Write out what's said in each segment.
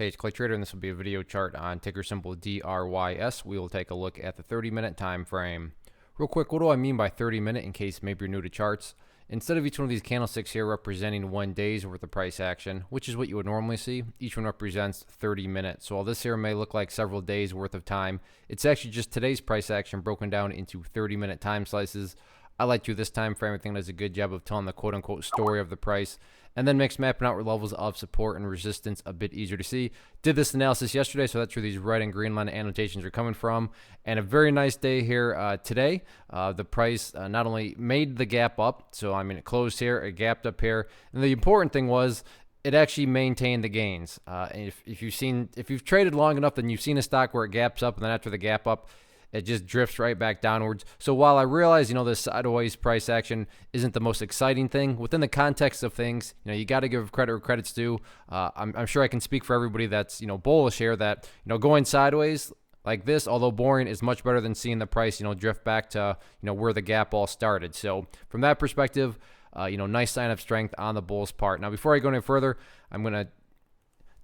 Hey, it's Clay Trader, and this will be a video chart on ticker symbol DRYS. We will take a look at the 30-minute time frame. Real quick, what do I mean by 30-minute in case maybe you're new to charts? Instead of each one of these candlesticks here representing 1 day's worth of price action, which is what you would normally see, each one represents 30 minutes. So while this here may look like several days worth of time, it's actually just today's price action broken down into 30-minute time slices. I like to this time frame. I think it does a good job of telling the quote-unquote story of the price, and then makes mapping out levels of support and resistance a bit easier to see. Did this analysis yesterday, so that's where these red and green line annotations are coming from. And a very nice day here today. The price not only made the gap up, so I mean it closed here, it gapped up here, and the important thing was it actually maintained the gains. And if you've traded long enough, then you've seen a stock where it gaps up, and then after the gap up, it just drifts right back downwards. So while I realize, this sideways price action isn't the most exciting thing, within the context of things, you got to give credit where credit's due. I'm sure I can speak for everybody that's, bullish here that, going sideways like this, although boring, is much better than seeing the price, drift back to, where the gap all started. So from that perspective, nice sign of strength on the bulls part. Now, before I go any further, I'm going to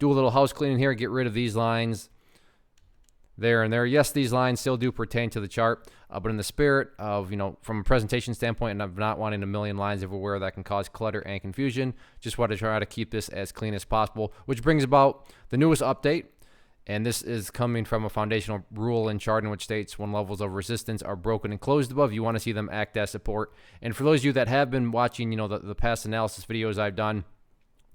do a little house cleaning here, get rid of these lines there and there. Yes, these lines still do pertain to the chart, but in the spirit of, from a presentation standpoint and of not wanting a million lines everywhere that can cause clutter and confusion, just want to try to keep this as clean as possible, which brings about the newest update. And this is coming from a foundational rule in charting which states when levels of resistance are broken and closed above, you want to see them act as support. And for those of you that have been watching, the past analysis videos I've done,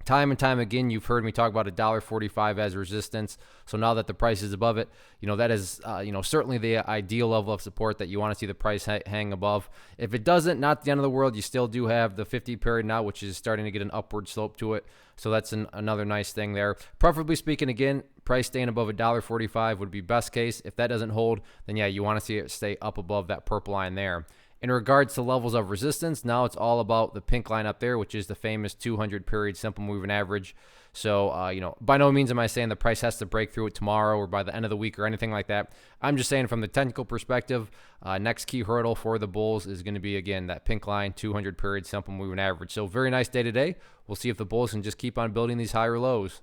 time and time again, you've heard me talk about $1.45 as resistance. So now that the price is above it, that is, certainly the ideal level of support that you want to see the price hang above. If it doesn't, not the end of the world. You still do have the 50 period now, which is starting to get an upward slope to it. So that's another nice thing there. Preferably speaking, again, price staying above $1.45 would be best case. If that doesn't hold, then yeah, you want to see it stay up above that purple line there. In regards to levels of resistance, now it's all about the pink line up there, which is the famous 200 period simple moving average. So, by no means am I saying the price has to break through it tomorrow or by the end of the week or anything like that. I'm just saying from the technical perspective, next key hurdle for the bulls is going to be, again, that pink line, 200 period simple moving average. So very nice day today. We'll see if the bulls can just keep on building these higher lows.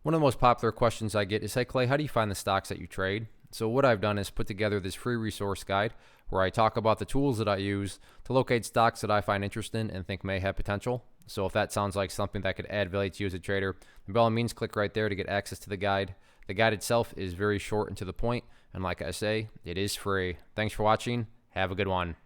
One of the most popular questions I get is, hey, Clay, how do you find the stocks that you trade? So what I've done is put together this free resource guide where I talk about the tools that I use to locate stocks that I find interesting and think may have potential. So if that sounds like something that could add value to you as a trader, then by all means, click right there to get access to the guide. The guide itself is very short and to the point, and like I say, it is free. Thanks for watching. Have a good one.